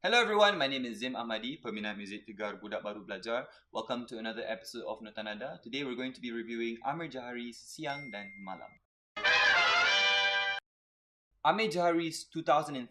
Hello everyone, my name is Zim Ahmadi, peminat muzik tegar budak baru belajar. Welcome to another episode of Nota Nada. Today we're going to be reviewing Amir Jahari's Siang dan Malam. Amir Jahari's 2013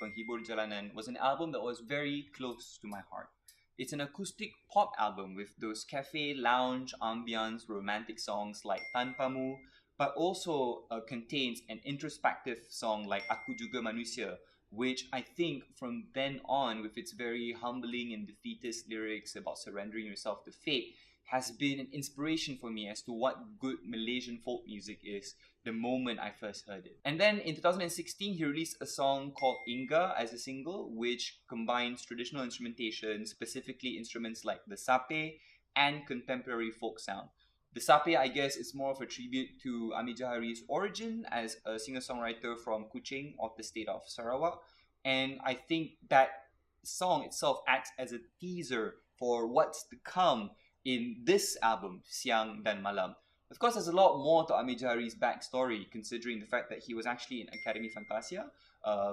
Penghibur Jalanan was an album that was very close to my heart. It's an acoustic pop album with those cafe, lounge, ambience, romantic songs like Tanpamu, but also contains an introspective song like Aku Juga Manusia, which I think from then on, with its very humbling and defeatist lyrics about surrendering yourself to fate, has been an inspiration for me as to what good Malaysian folk music is the moment I first heard it. And then in 2016, he released a song called Inga as a single, which combines traditional instrumentation, specifically instruments like the sape and contemporary folk sound. The sape, I guess, is more of a tribute to Amir Jahari's origin as a singer-songwriter from Kuching of the state of Sarawak. And I think that song itself acts as a teaser for what's to come in this album, Siang dan Malam. Of course, there's a lot more to Amir Jahari's backstory, considering the fact that he was actually in Academy Fantasia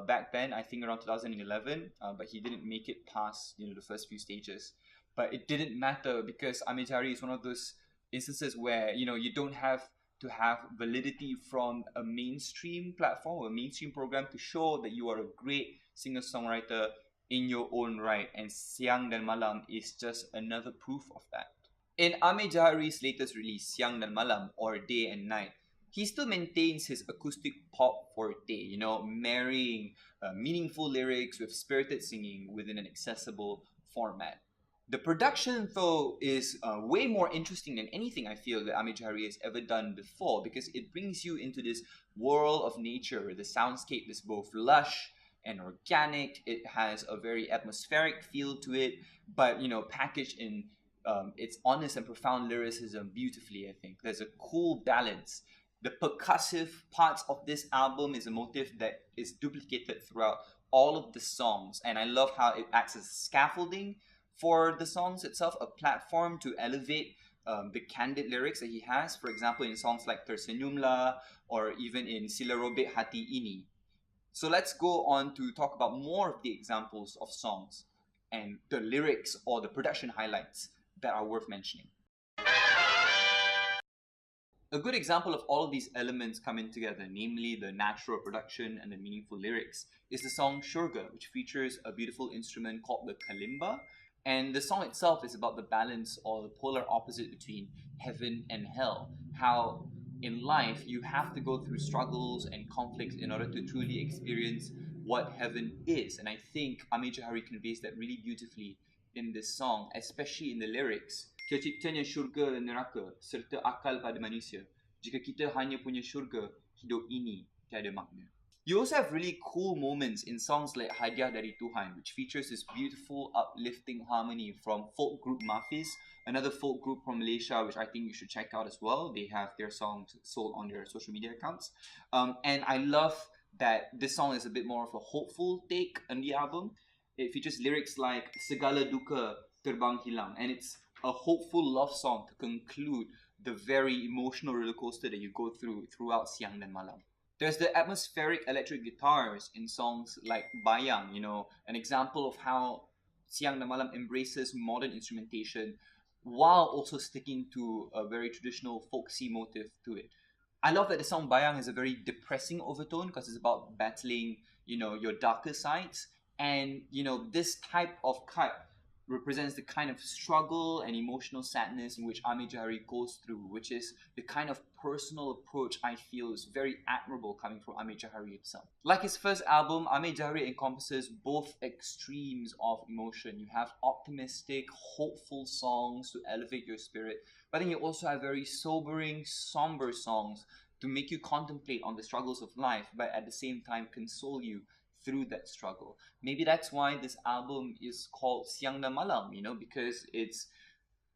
back then, I think around 2011, but he didn't make it past the first few stages. But it didn't matter because Amir Jahari is one of those instances where you don't have to have validity from a mainstream platform or a mainstream program to show that you are a great singer-songwriter in your own right, and Siang dan Malam is just another proof of that. In Amir Jahari's latest release, Siang dan Malam, or Day and Night, he still maintains his acoustic pop forte, marrying meaningful lyrics with spirited singing within an accessible format. The production, though, is way more interesting than anything I feel that Amir Jahari has ever done before, because it brings you into this world of nature where the soundscape is both lush and organic. It has a very atmospheric feel to it, but packaged in its honest and profound lyricism beautifully. I think there's a cool balance. The percussive parts of this album is a motif that is duplicated throughout all of the songs, and I love how it acts as scaffolding for the songs itself, a platform to elevate the candid lyrics that he has. For example, in songs like Tersenyumlah, or even in Sila Robek, Hati ini. So let's go on to talk about more of the examples of songs and the lyrics or the production highlights that are worth mentioning. A good example of all of these elements coming together, namely the natural production and the meaningful lyrics, is the song Syurga, which features a beautiful instrument called the kalimba. And the song itself is about the balance or the polar opposite between heaven and hell. How in life you have to go through struggles and conflicts in order to truly experience what heaven is. And I think Amir Jahari conveys that really beautifully in this song, especially in the lyrics. Terciptanya syurga dan neraka serta akal pada manusia. Jika kita hanya punya syurga, hidup ini tiada makna. You also have really cool moments in songs like Hadiah dari Tuhan, which features this beautiful, uplifting harmony from folk group Mafiz, another folk group from Malaysia, which I think you should check out as well. They have their songs sold on their social media accounts. And I love that this song is a bit more of a hopeful take on the album. It features lyrics like Segala duka terbang hilang, and it's a hopeful love song to conclude the very emotional roller coaster that you go through throughout Siang dan Malam. There's the atmospheric electric guitars in songs like Bayang, an example of how Siang dan Malam embraces modern instrumentation while also sticking to a very traditional folksy motif to it. I love that the song Bayang has a very depressing overtone because it's about battling, your darker sides. And, this type of cut represents the kind of struggle and emotional sadness in which Amir Jahari goes through, which is the kind of personal approach I feel is very admirable coming from Amir Jahari himself. Like his first album, Amir Jahari encompasses both extremes of emotion. You have optimistic, hopeful songs to elevate your spirit, but then you also have very sobering, somber songs to make you contemplate on the struggles of life, but at the same time console you through that struggle. Maybe that's why this album is called Siang dan Malam, because it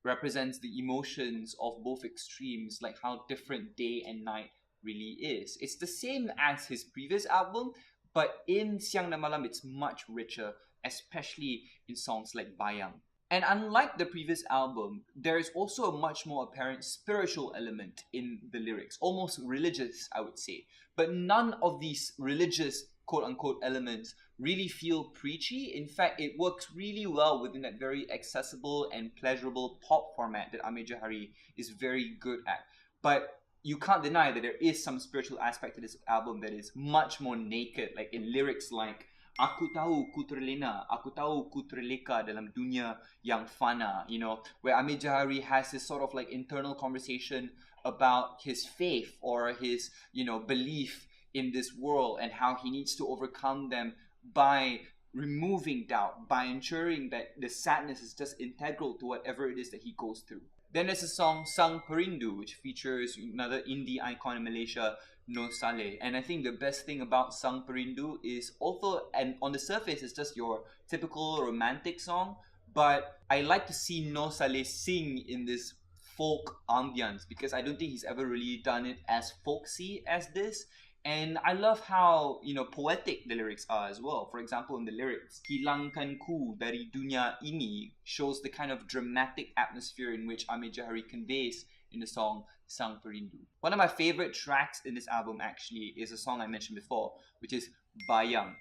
represents the emotions of both extremes, like how different day and night really is. It's the same as his previous album, but in Siang dan Malam it's much richer, especially in songs like Bayang. And unlike the previous album, there is also a much more apparent spiritual element in the lyrics, almost religious, I would say. But none of these religious quote-unquote elements really feel preachy. In fact, it works really well within that very accessible and pleasurable pop format that Amir Jahari is very good at. But you can't deny that there is some spiritual aspect to this album that is much more naked, like in lyrics like Aku tahu ku terlena, aku tahu ku terleka dalam dunia yang fana, you know, where Amir Jahari has this sort of like internal conversation about his faith or his, you know, belief in this world and how he needs to overcome them by removing doubt, by ensuring that the sadness is just integral to whatever it is that he goes through. Then there's a song Sang Perindu, which features another indie icon in Malaysia, No Saleh. And I think the best thing about Sang Perindu is also, and on the surface, it's just your typical romantic song, but I like to see No Saleh sing in this folk ambience because I don't think he's ever really done it as folksy as this. And I love how, you know, poetic the lyrics are as well. For example, in the lyrics, Hilangkanku dari dunia ini shows the kind of dramatic atmosphere in which Amir Jahari conveys in the song Sang Perindu. One of my favorite tracks in this album actually is a song I mentioned before, which is Bayang.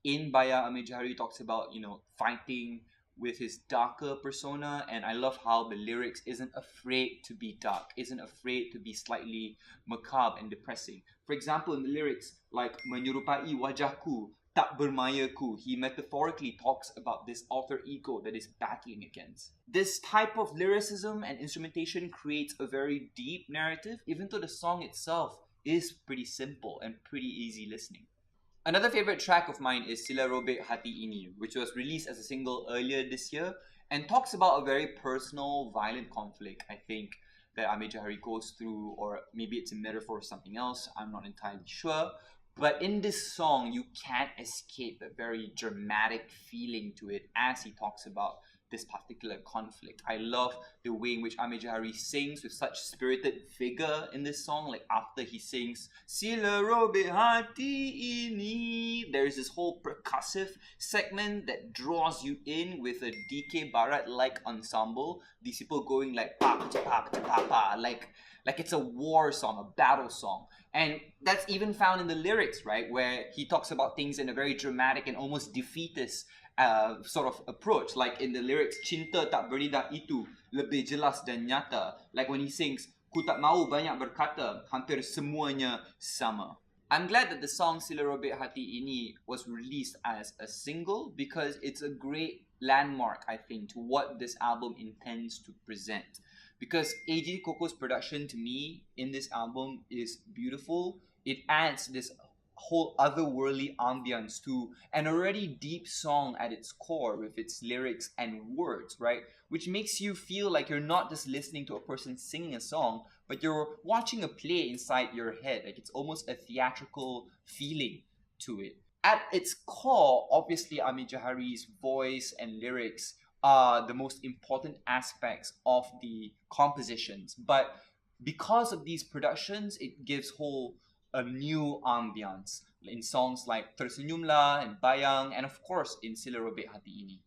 In Bayang, Amir Jahari talks about, you know, fighting with his darker persona, and I love how the lyrics isn't afraid to be dark, isn't afraid to be slightly macabre and depressing. For example, in the lyrics like menyerupai wajahku tak bermayaku, he metaphorically talks about this alter ego that is battling against. This type of lyricism and instrumentation creates a very deep narrative, even though the song itself is pretty simple and pretty easy listening. Another favorite track of mine is Sila Robek Hati ini, which was released as a single earlier this year and talks about a very personal, violent conflict, I think, that Amir Jahari goes through, or maybe it's a metaphor or something else, I'm not entirely sure. But in this song, you can't escape a very dramatic feeling to it as he talks about this particular conflict. I love the way in which Amir Jahari sings with such spirited vigor in this song. Like after he sings Sila Robek Hati ini, there's this whole percussive segment that draws you in with a DK Barat-like ensemble. These people going like pa pa pa pa pa, like it's a war song, a battle song. And that's even found in the lyrics, right? Where he talks about things in a very dramatic and almost defeatist sort of approach. Like in the lyrics, cinta tak beridah itu lebih jelas dan nyata. Like when he sings, ku tak mahu banyak berkata, hampir semuanya sama. I'm glad that the song Sila Robek Hati ini was released as a single because it's a great landmark, I think, to what this album intends to present. Because AJ Coco's production to me in this album is beautiful. It adds this whole otherworldly ambience to an already deep song at its core with its lyrics and words, right? Which makes you feel like you're not just listening to a person singing a song, but you're watching a play inside your head. Like it's almost a theatrical feeling to it. At its core, obviously Amir Jahari's voice and lyrics are the most important aspects of the compositions. But because of these productions, it gives a new ambience in songs like Tersenyumlah and Bayang, and of course in Sila Robek Hati ini.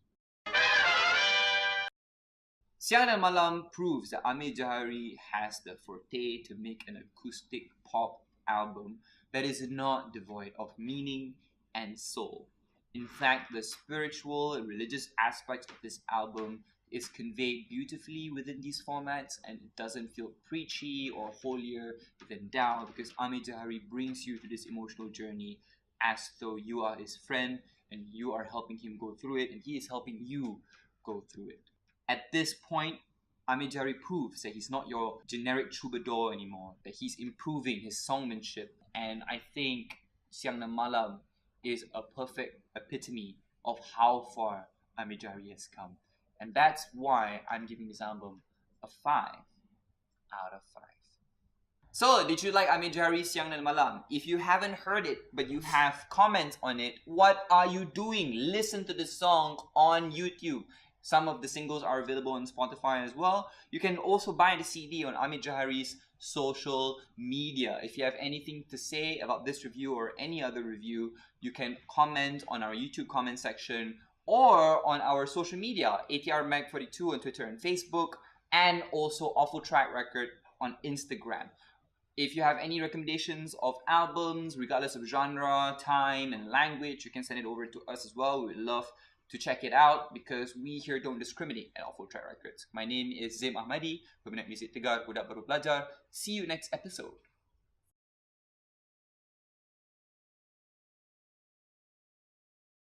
Siang dan Malam proves that Amir Jahari has the forte to make an acoustic pop album that is not devoid of meaning and soul. In fact, the spiritual and religious aspects of this album is conveyed beautifully within these formats, and it doesn't feel preachy or holier than thou because Amir Jahari brings you to this emotional journey as though you are his friend and you are helping him go through it and he is helping you go through it. At this point, Amir Jahari proves that he's not your generic troubadour anymore, that he's improving his songmanship, and I think Siang dan Malam is a perfect epitome of how far Amir Jahari has come. And that's why I'm giving this album a 5 out of 5. So, did you like Amir Jahari's Siang dan Malam? If you haven't heard it, but you have comments on it, what are you doing? Listen to the song on YouTube. Some of the singles are available on Spotify as well. You can also buy the CD on Amir Jahari's social media. If you have anything to say about this review or any other review, you can comment on our YouTube comment section or on our social media, ATRMag42 on Twitter and Facebook, and also Awful Track Record on Instagram. If you have any recommendations of albums, regardless of genre, time, and language, you can send it over to us as well. We'd love to check it out because we here don't discriminate at Awful Track Records. My name is Zim Ahmadi, peminat muzik tegar budak baru pelajar. See you next episode.